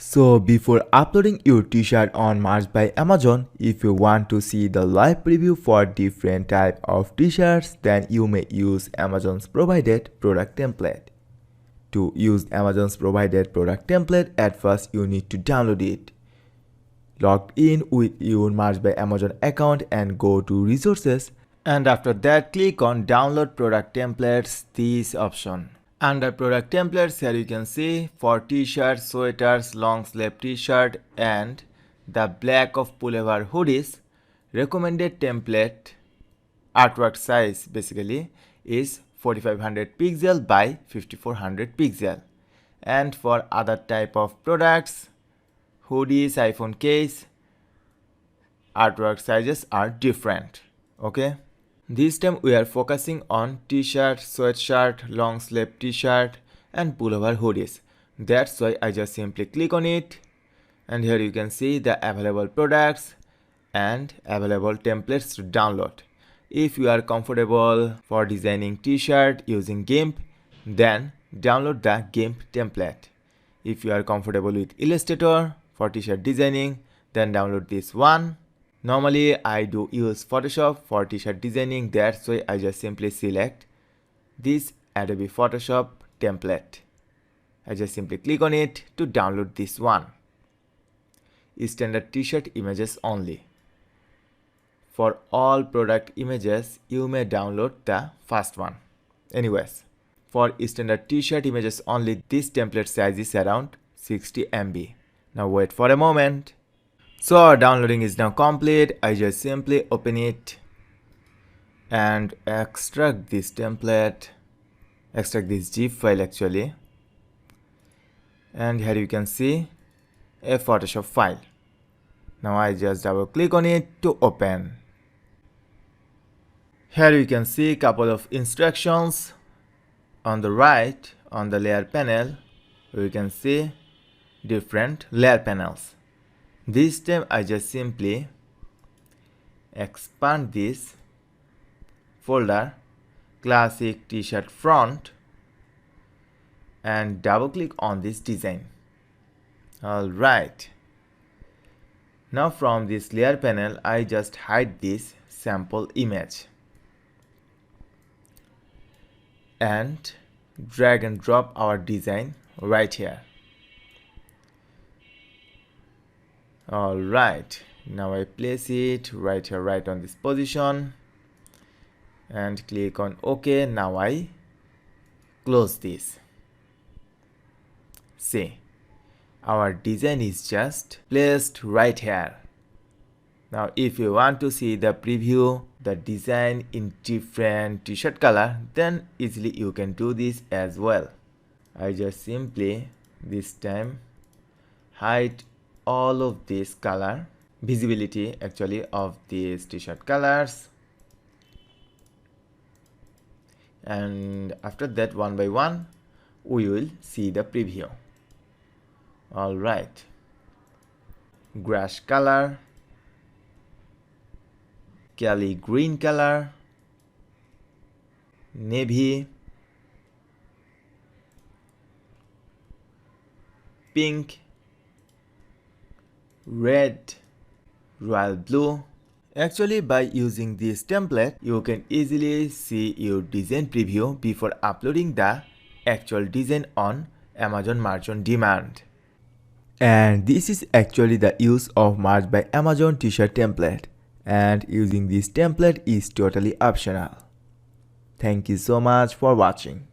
So before uploading your t-shirt on March by Amazon, if you want to see the live preview for different type of t-shirts, then you may use Amazon's provided product template. To use Amazon's provided product template, at first you need to download it. Log in with your March by Amazon account and go to resources, and after that click on download product templates, this option. Under product templates, here you can see for t-shirts, sweaters, long sleeve t-shirt and the black of pullover hoodies, recommended template artwork size basically is 4500 pixel by 5400 pixel. And for other type of products, hoodies, iPhone case, artwork sizes are different. Okay. This time we are focusing on t-shirt, sweatshirt, long sleeve t-shirt and pullover hoodies. That's why I just simply click on it, and here you can see the available products and available templates to download. If you are comfortable for designing t-shirt using GIMP, then download the GIMP template. If you are comfortable with Illustrator for t-shirt designing, then download this one. Normally I do use Photoshop for t-shirt designing, that's why I just simply select this Adobe Photoshop template. I just simply click on it to download this one. Standard t-shirt images only. For all product images, you may download the first one. Anyways, for standard t-shirt images only, this template size is around 60 MB. Now wait for a moment. So our downloading is now complete. I just simply open it and extract this template, extract this zip file actually, and here you can see a Photoshop file. Now I just double click on it to open. Here you can see a couple of instructions. On the right, on the layer panel, you can see different layer panels. This time I just simply expand this folder, classic t-shirt front, and double click on this design. Alright. Now from this layer panel, I just hide this sample image and drag and drop our design right here. Alright, now I place it right here, right on this position, and click on OK. Now I close this. See, our design is just placed right here. Now if you want to see the preview, the design in different t-shirt color, then easily you can do this as well. I just simply this time hide all of this color, visibility actually of these t-shirt colors, and after that one by one we will see the preview. Alright, grass color, Kelly green color, navy, pink, red, royal blue. Actually, by using this template, you can easily see your design preview before uploading the actual design on Amazon March on Demand. And this is actually the use of March by Amazon t-shirt template, and using this template is totally optional. Thank you so much for watching.